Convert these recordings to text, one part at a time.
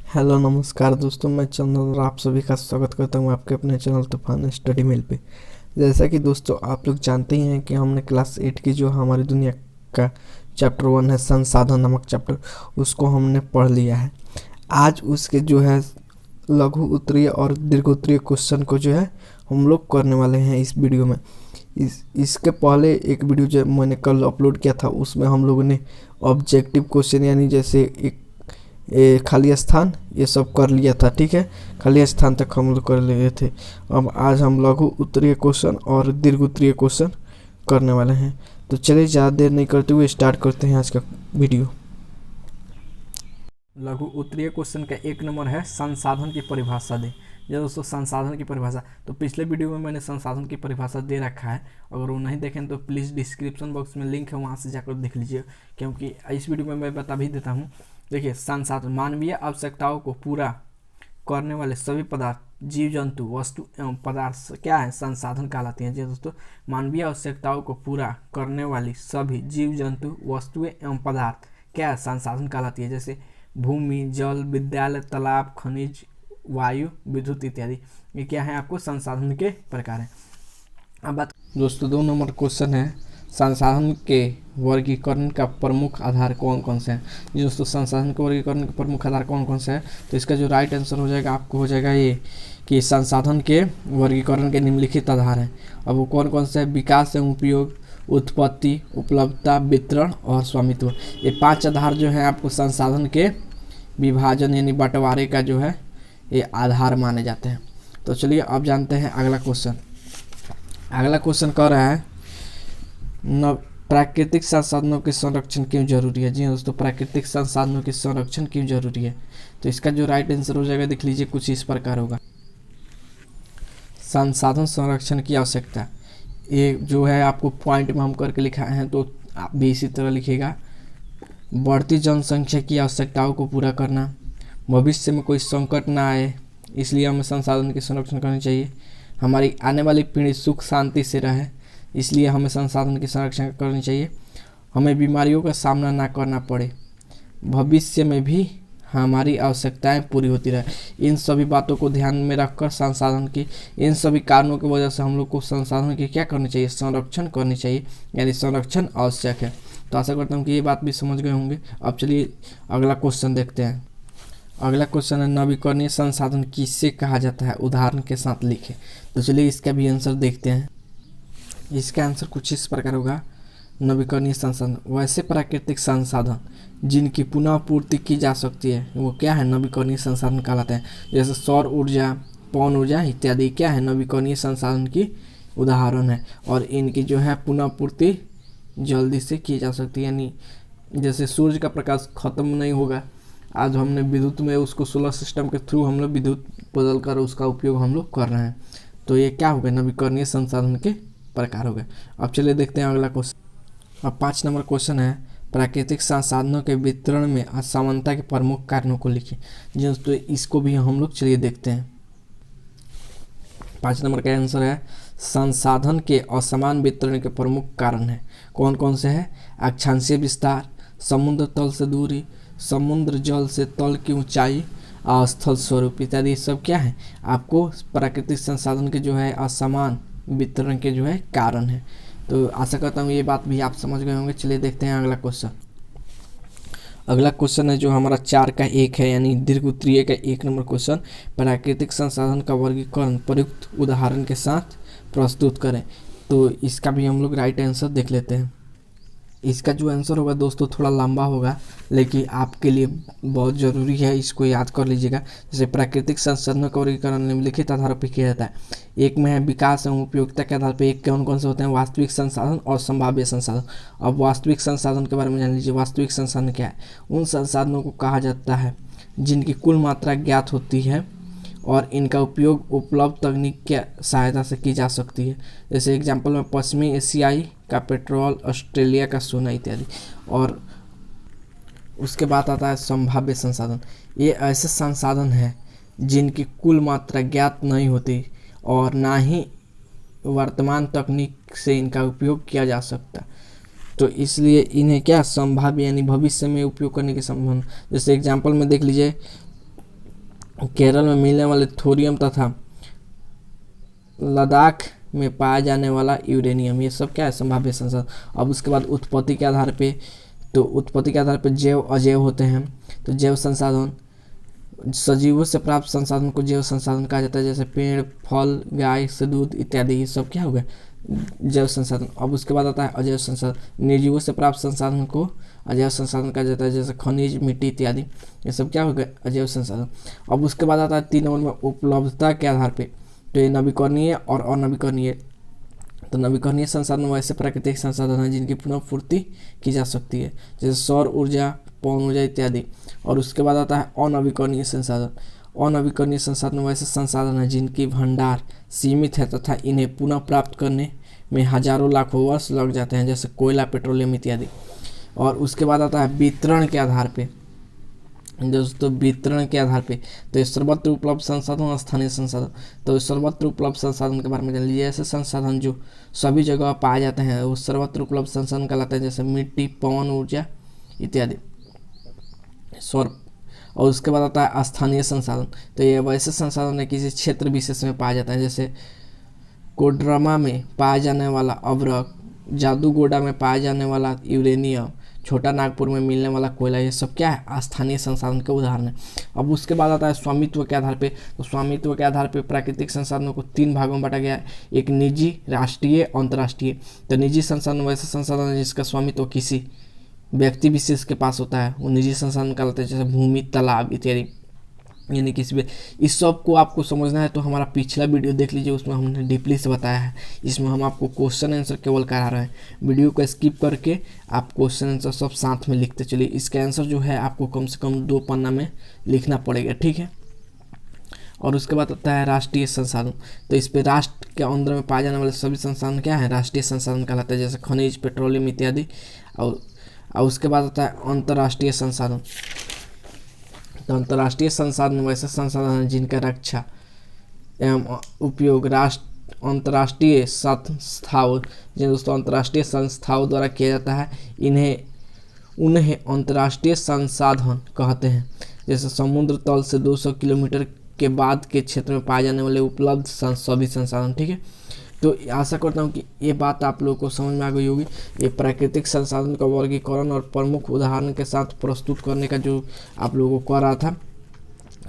Hello नमस्कार दोस्तों, मैं चंदन और आप सभी का स्वागत करता हूं आपके अपने चैनल तूफान स्टडी मिल पे। जैसा कि दोस्तों आप लोग जानते ही हैं कि हमने क्लास 8 की जो हमारी दुनिया का चैप्टर 1 है संसाधन नामक चैप्टर, उसको हमने पढ़ लिया है। आज उसके जो है लघु उत्तरीय और दीर्घ उत्तरीय क्वेश्चन को जो है हम लोग करने वाले हैं इस वीडियो में। इसके पहले एक वीडियो जो मैंने कल अपलोड किया था उसमें हम लोगों ने ऑब्जेक्टिव क्वेश्चन यानी जैसे एक खाली स्थान ये सब कर लिया था। ठीक है, खाली स्थान तक हम लोग कर लिए थे। अब आज हम लघु उत्तरीय क्वेश्चन और दीर्घ उत्तरीय क्वेश्चन करने वाले हैं। तो चलिए ज़्यादा देर नहीं करते हुए स्टार्ट करते हैं आज का वीडियो। लघु उत्तरीय क्वेश्चन का 1 नंबर है संसाधन की परिभाषा दे। ये दोस्तों संसाधन की परिभाषा, तो पिछले वीडियो में मैंने संसाधन की परिभाषा दे रखा है। अगर वो नहीं देखें तो प्लीज़ डिस्क्रिप्शन बॉक्स में लिंक है, वहाँ से जाकर देख लीजिए, क्योंकि इस वीडियो में मैं बता भी देता हूँ। देखिए, संसाधन मानवीय आवश्यकताओं को पूरा करने वाले सभी पदार्थ, जीव जंतु, वस्तु एवं पदार्थ क्या है, संसाधन कहलाती हैं। जी दोस्तों, मानवीय आवश्यकताओं को पूरा करने वाली सभी जीव जंतु, वस्तुएं एवं पदार्थ क्या है, संसाधन कहलाती है। जैसे भूमि, जल, विद्यालय, तालाब, खनिज, वायु, विद्युत इत्यादि, ये क्या है आपको संसाधन के प्रकार हैं। अब बात दोस्तों 2 नंबर क्वेश्चन है, संसाधन के वर्गीकरण का प्रमुख आधार कौन कौन से हैं। जी दोस्तों, संसाधन के वर्गीकरण का प्रमुख आधार कौन कौन से है, तो इसका जो राइट आंसर हो जाएगा आपको हो जाएगा ये कि संसाधन के वर्गीकरण के निम्नलिखित आधार हैं। अब वो कौन कौन से है, विकास एवं उपयोग, उत्पत्ति, उपलब्धता, वितरण और स्वामित्व। ये 5 आधार जो है आपको संसाधन के विभाजन यानी बंटवारे का जो है ये आधार माने जाते हैं। तो चलिए अब जानते हैं अगला क्वेश्चन। अगला क्वेश्चन कह रहा है प्राकृतिक संसाधनों के संरक्षण क्यों जरूरी है। जी दोस्तों, प्राकृतिक संसाधनों के संरक्षण क्यों जरूरी है, तो इसका जो राइट आंसर हो जाएगा देख लीजिए, कुछ इस प्रकार होगा। संसाधन संरक्षण की आवश्यकता, ये जो है आपको पॉइंट में हम करके लिखाए हैं, तो आप भी इसी तरह लिखिएगा। बढ़ती जनसंख्या की आवश्यकताओं को पूरा करना, भविष्य में कोई संकट ना आए इसलिए हमें संसाधन की संरक्षण करनी चाहिए। हमारी आने वाली पीढ़ी सुख शांति से रहे इसलिए हमें संसाधन की संरक्षण करनी चाहिए। हमें बीमारियों का सामना ना करना पड़े, भविष्य में भी हमारी आवश्यकताएं पूरी होती रहे। इन सभी बातों को ध्यान में रखकर संसाधन की, इन सभी कारणों की वजह से हम लोग को संसाधन की क्या करनी चाहिए, संरक्षण करनी चाहिए, यानी संरक्षण आवश्यक है। तो आशा करता हूँ कि ये बात भी समझ गए होंगे। अब चलिए अगला क्वेश्चन देखते हैं। अगला क्वेश्चन है नवीकरणीय संसाधन किसे कहा जाता है, उदाहरण के साथ लिखें। तो चलिए इसका भी आंसर देखते हैं। इसका आंसर कुछ इस प्रकार होगा, नवीकरणीय संसाधन वैसे प्राकृतिक संसाधन जिनकी पुनः पूर्ति की जा सकती है, वो क्या है, नवीकरणीय संसाधन कहलाते हैं। जैसे सौर ऊर्जा, पवन ऊर्जा इत्यादि क्या है, नवीकरणीय संसाधन की उदाहरण है। और इनकी जो है पुनः पूर्ति जल्दी से की जा सकती है, यानी जैसे सूर्य का प्रकाश खत्म नहीं होगा, आज हमने विद्युत में उसको सोलर सिस्टम के थ्रू हम लोग विद्युत बदल कर उसका उपयोग हम लोग कर रहे हैं। तो ये क्या हो गया, नवीकरणीय संसाधन के प्रकार हो गए। अब चलिए देखते हैं अगला क्वेश्चन। अब 5 नंबर क्वेश्चन है, प्राकृतिक संसाधनों के वितरण में असमानता के प्रमुख कारणों को लिखें। दोस्तों इसको भी हम लोग चलिए देखते हैं। 5 नंबर का आंसर है संसाधन के असमान वितरण के प्रमुख कारण है। कौन कौन से है, अक्षांशीय विस्तार, समुद्र तल से दूरी, समुद्र जल से तल की ऊंचाई, अस्थल स्वरूप इत्यादि सब क्या है आपको प्राकृतिक संसाधन के जो है असमान वितरण के जो है कारण है। तो आशा करता हूँ ये बात भी आप समझ गए होंगे। चलिए देखते हैं अगला क्वेश्चन। अगला क्वेश्चन है जो हमारा 4 का 1 है, यानी दीर्घ उत्तरीय का 1 नंबर क्वेश्चन, प्राकृतिक संसाधन का वर्गीकरण प्रयुक्त उदाहरण के साथ प्रस्तुत करें। तो इसका भी हम लोग राइट आंसर देख लेते हैं। इसका जो आंसर होगा दोस्तों थोड़ा लंबा होगा, लेकिन आपके लिए बहुत ज़रूरी है, इसको याद कर लीजिएगा। जैसे प्राकृतिक संसाधनों का वर्गीकरण निम्नलिखित आधार पर किया जाता है। एक में है विकास एवं उपयोगिता के आधार पर, एक कौन कौन से होते हैं, वास्तविक संसाधन और संभाव्य संसाधन। अब वास्तविक संसाधन के बारे में जान लीजिए। वास्तविक संसाधन क्या है, उन संसाधनों को कहा जाता है जिनकी कुल मात्रा ज्ञात होती है और इनका उपयोग उपलब्ध तकनीक की सहायता से की जा सकती है। जैसे एग्जाम्पल में पश्चिमी एशियाई का पेट्रोल, ऑस्ट्रेलिया का सोना इत्यादि। और उसके बाद आता है संभाव्य संसाधन। ये ऐसे संसाधन हैं जिनकी कुल मात्रा ज्ञात नहीं होती और ना ही वर्तमान तकनीक से इनका उपयोग किया जा सकता, तो इसलिए इन्हें क्या संभाव्य यानी भविष्य में उपयोग करने की संभावना। जैसे एग्जाम्पल में देख लीजिए केरल में मिलने वाले थोरियम तथा लद्दाख में पाया जाने वाला यूरेनियम, ये सब क्या है, संभाव्य संसाधन। अब उसके बाद उत्पत्ति के आधार पे, तो उत्पत्ति के आधार पे जैव अजैव होते हैं। तो जैव संसाधन, सजीवों से प्राप्त संसाधन को जैव संसाधन कहा जाता है, जैसे पेड़, फल, गाय से दूध इत्यादि, ये सब क्या हो गए, जैव संसाधन। अब उसके बाद आता है अजैव संसाधन, निर्जीवों से प्राप्त संसाधन को अजैव संसाधन कहा जाता है, जैसे खनिज, मिट्टी इत्यादि, ये सब क्या हो गए, अजैव संसाधन। अब उसके बाद आता है 3 नंबर में उपलब्धता के आधार पे, तो ये नवीकरणीय और अनवीकरणीय। तो नवीकरणीय संसाधन वैसे प्राकृतिक संसाधन हैं जिनकी पुनःपूर्ति की जा सकती है, जैसे सौर ऊर्जा, पवन ऊर्जा इत्यादि। और उसके बाद आता है अनवीकरणीय संसाधन। अनवीकरणीय संसाधन वैसे संसाधन हैं जिनकी भंडार सीमित है तथा इन्हें पुनः प्राप्त करने में हजारों लाखों वर्ष लग जाते हैं, जैसे कोयला, पेट्रोलियम इत्यादि। और उसके बाद आता है वितरण के आधार पे, दोस्तों वितरण के आधार पे, तो सर्वत्र उपलब्ध संसाधन और स्थानीय संसाधन। तो सर्वत्र उपलब्ध संसाधन के बारे में जान लीजिए, ऐसे संसाधन जो सभी जगह पाए जाते हैं वो सर्वत्र उपलब्ध संसाधन कहलाते हैं, जैसे मिट्टी, पवन ऊर्जा इत्यादि, सौर। और उसके बाद आता है स्थानीय संसाधन। तो ये वैसे संसाधन है किसी क्षेत्र विशेष में पाया जाता है, जैसे कोडरमा में पाया जाने वाला अवरक, जादूगोडा में पाया जाने वाला यूरेनियम, छोटा नागपुर में मिलने वाला कोयला, ये सब क्या है, स्थानीय संसाधन के उदाहरण है। अब उसके बाद आता है स्वामित्व के आधार पे। तो स्वामित्व के आधार पे प्राकृतिक संसाधनों को 3 भागों में बांटा गया है, एक निजी, राष्ट्रीय, अंतर्राष्ट्रीय। तो निजी संसाधन वैसे संसाधन है जिसका स्वामित्व किसी व्यक्ति विशेष के पास होता है, वो निजी संसाधन कहलाते हैं, जैसे भूमि, तालाब इत्यादि, यानी किसी भी। इस सब को आपको समझना है तो हमारा पिछला वीडियो देख लीजिए, उसमें हमने डीपली से बताया है। इसमें हम आपको क्वेश्चन आंसर केवल करा रहे हैं, वीडियो को स्किप करके आप क्वेश्चन आंसर सब साथ में लिखते चलिए। इसका आंसर जो है आपको कम से कम 2 पन्ना में लिखना पड़ेगा, ठीक है। और उसके बाद आता है राष्ट्रीय संसाधन। तो इस पे राष्ट्र के अंदर में पाए जाने वाले सभी संसाधन क्या है, राष्ट्रीय संसाधन कहलाते हैं, जैसे खनिज, पेट्रोलियम इत्यादि। और उसके बाद आता है अंतर्राष्ट्रीय संसाधन। तो अंतर्राष्ट्रीय संसाधन वैसे संसाधन हैं जिनका रक्षा एवं उपयोग अंतर्राष्ट्रीय संस्थाओं, जिन दोस्तों अंतर्राष्ट्रीय संस्थाओं द्वारा किया जाता है, उन्हें अंतर्राष्ट्रीय संसाधन कहते हैं। जैसे समुद्र तल से 200 किलोमीटर के बाद के क्षेत्र में पाए जाने वाले उपलब्ध सभी संसाधन, ठीक है। तो आशा करता हूँ कि ये बात आप लोगों को समझ में आ गई होगी। ये प्राकृतिक संसाधन का वर्गीकरण और प्रमुख उदाहरण के साथ प्रस्तुत करने का जो आप लोगों को कर रहा था,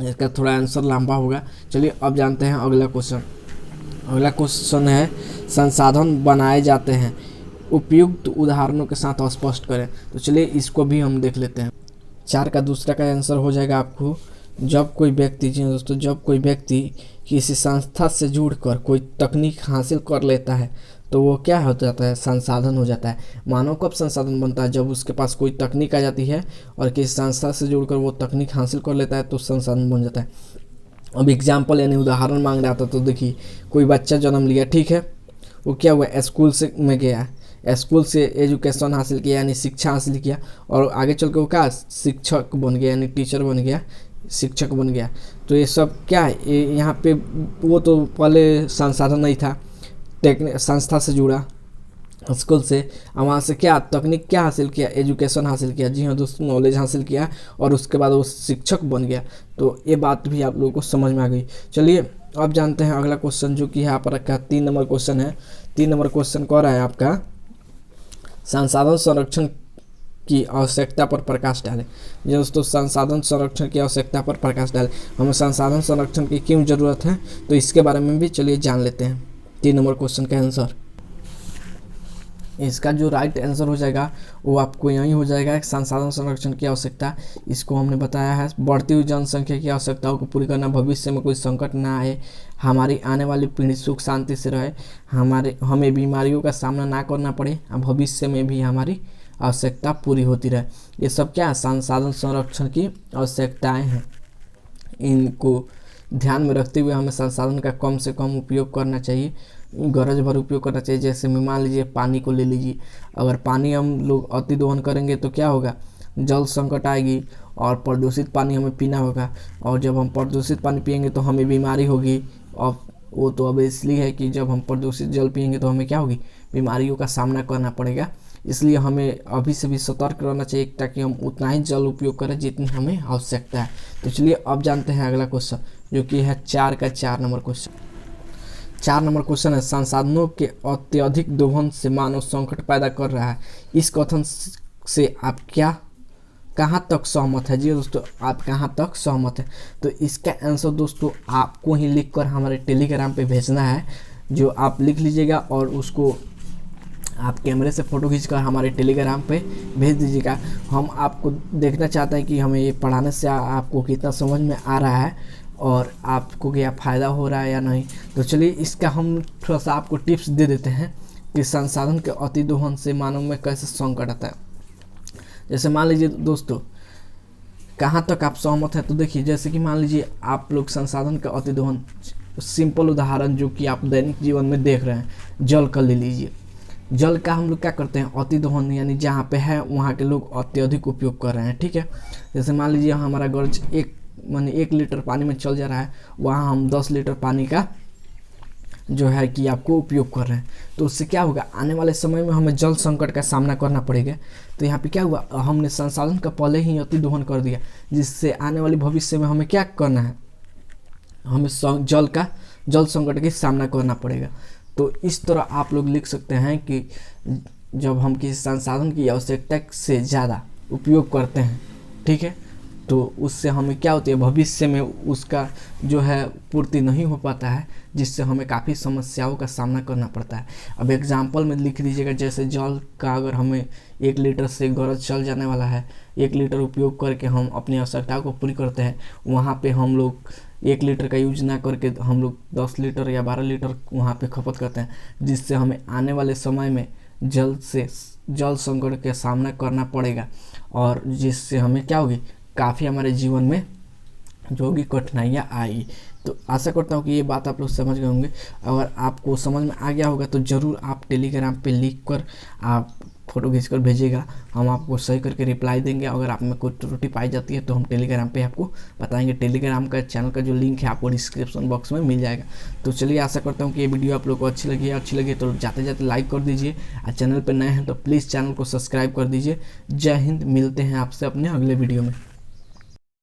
इसका थोड़ा आंसर लंबा होगा। चलिए अब जानते हैं अगला क्वेश्चन। अगला क्वेश्चन है, संसाधन बनाए जाते हैं, उपयुक्त उदाहरणों के साथ स्पष्ट करें। तो चलिए इसको भी हम देख लेते हैं। 4 का दूसरा का आंसर हो जाएगा आपको, जब कोई व्यक्ति, जी दोस्तों, जब कोई व्यक्ति किसी संस्था से जुड़कर कोई तकनीक हासिल कर लेता है तो वो क्या हो जाता है, संसाधन हो जाता है। मानव कब संसाधन बनता है, जब उसके पास कोई तकनीक आ जाती है और किसी संस्था से जुड़कर वो तकनीक हासिल कर लेता है तो संसाधन बन जाता है। अब एग्जाम्पल यानी उदाहरण मांग रहा था, तो देखिए कोई बच्चा जन्म लिया, ठीक है, वो क्या हुआ, स्कूल से में गया, स्कूल से एजुकेशन हासिल किया यानी शिक्षा हासिल किया, और आगे चल के वो क्या, शिक्षक बन गया यानी टीचर बन गया, शिक्षक बन गया। तो ये सब क्या है, यहाँ पे वो तो पहले संसाधन नहीं था, संस्था से जुड़ा स्कूल से, वहाँ से क्या तकनीक क्या हासिल किया, एजुकेशन हासिल किया, जी हाँ दोस्तों, नॉलेज हासिल किया, और उसके बाद वो शिक्षक बन गया। तो ये बात भी आप लोगों को समझ में आ गई। चलिए अब जानते हैं अगला क्वेश्चन, जो कि यहाँ पर रखा 3 नंबर क्वेश्चन है। 3 नंबर क्वेश्चन कह रहा है आपका, संसाधन संरक्षण की आवश्यकता पर प्रकाश डालें। जी दोस्तों, संसाधन संरक्षण की आवश्यकता पर प्रकाश डालें। हमें संसाधन संरक्षण की क्यों ज़रूरत है, तो इसके बारे में भी चलिए जान लेते हैं। 3 नंबर क्वेश्चन का आंसर, इसका जो राइट आंसर हो जाएगा वो आपको यही हो जाएगा, संसाधन संरक्षण की आवश्यकता। इसको हमने बताया है, बढ़ती हुई जनसंख्या की आवश्यकताओं को पूरी करना, भविष्य में कोई संकट ना आए, हमारी आने वाली पीढ़ी सुख शांति से रहे, हमें बीमारियों का सामना ना करना पड़े, भविष्य में भी हमारी आवश्यकता पूरी होती रहे। ये सब क्या है, संसाधन संरक्षण की आवश्यकताएं हैं। इनको ध्यान में रखते हुए हमें संसाधन का कम से कम उपयोग करना चाहिए, गरज भर उपयोग करना चाहिए। जैसे मान लीजिए पानी को ले लीजिए, अगर पानी हम लोग अति दोहन करेंगे तो क्या होगा, जल संकट आएगी और प्रदूषित पानी हमें पीना होगा, और जब हम प्रदूषित पानी पिएंगे तो हमें बीमारी होगी। और वो तो अब इसलिए है कि जब हम प्रदूषित जल पिएंगे तो हमें क्या होगी, बीमारियों का सामना करना पड़ेगा। इसलिए हमें अभी से भी सतर्क रहना चाहिए ताकि हम उतना ही जल उपयोग करें जितनी हमें आवश्यकता है। तो चलिए अब जानते हैं अगला क्वेश्चन, जो कि है 4 का 4 नंबर क्वेश्चन। 4 नंबर क्वेश्चन है, संसाधनों के अत्यधिक दोहन से मानव संकट पैदा कर रहा है। इस कथन से आप कहाँ तक सहमत है? जी दोस्तों, आप कहाँ तक सहमत है? तो इसका आंसर दोस्तों आपको ही लिखकर हमारे टेलीग्राम पे भेजना है, जो आप लिख लीजिएगा और उसको आप कैमरे से फ़ोटो खींचकर हमारे टेलीग्राम पे भेज दीजिएगा। हम आपको देखना चाहते हैं कि हमें ये पढ़ाने से आपको कितना समझ में आ रहा है और आपको क्या फ़ायदा हो रहा है या नहीं। तो चलिए इसका हम थोड़ा सा आपको टिप्स दे देते हैं कि संसाधन के अति दोहन से मानव में कैसे संकट आता है। जैसे मान लीजिए दोस्तों, कहाँ तक आप सहमत हैं? तो देखिए, जैसे कि मान लीजिए आप लोग संसाधन का अति दोहन, सिंपल उदाहरण जो कि आप दैनिक जीवन में देख रहे हैं, जल का ले लीजिए। जल का हम लोग क्या करते हैं? अति दोहन, यानी जहाँ पे है वहाँ के लोग अत्यधिक उपयोग कर रहे हैं। ठीक है, जैसे मान लीजिए हमारा गर्ज 1 लीटर पानी में चल जा रहा है, वहाँ हम 10 लीटर पानी का जो है कि आपको उपयोग कर रहे हैं। तो उससे क्या होगा? आने वाले समय में हमें जल संकट का सामना करना पड़ेगा। तो यहाँ पे क्या हुआ? हमने संसाधन का पहले ही अति दोहन कर दिया, जिससे आने वाले भविष्य में हमें क्या करना है? हमें जल संकट का सामना करना पड़ेगा। तो इस तरह आप लोग लिख सकते हैं कि जब हम किसी संसाधन की आवश्यकता से ज़्यादा उपयोग करते हैं, ठीक है, तो उससे हमें क्या होती है? भविष्य में उसका जो है पूर्ति नहीं हो पाता है, जिससे हमें काफ़ी समस्याओं का सामना करना पड़ता है। अब एग्जाम्पल में लिख दीजिएगा, जैसे जल का अगर हमें 1 लीटर से गरज चल जाने वाला है, 1 लीटर उपयोग करके हम अपनी आवश्यकताओं को पूरी करते हैं, वहाँ पे हम लोग 1 लीटर का यूज ना करके हम लोग 10 लीटर या 12 लीटर वहाँ पे खपत करते हैं, जिससे हमें आने वाले समय में जल संकट का सामना करना पड़ेगा और जिससे हमें क्या होगी? काफ़ी हमारे जीवन में जो होगी कठिनाइयाँ आएगी। तो आशा करता हूँ कि ये बात आप लोग समझ गए होंगे। अगर आपको समझ में आ गया होगा तो ज़रूर आप टेलीग्राम पे लिख कर आप फ़ोटो खींच कर भेजिएगा, हम आपको सही करके रिप्लाई देंगे। अगर आप में कोई त्रुटि पाई जाती है तो हम टेलीग्राम पे आपको बताएंगे। टेलीग्राम का चैनल का जो लिंक है आपको डिस्क्रिप्शन बॉक्स में मिल जाएगा। तो चलिए, आशा करता हूँ कि ये वीडियो आप लोग को अच्छी लगी तो जाते जाते लाइक कर दीजिए, और चैनल पर नए हैं तो प्लीज़ चैनल को सब्सक्राइब कर दीजिए। जय हिंद, मिलते हैं आपसे अपने अगले वीडियो में।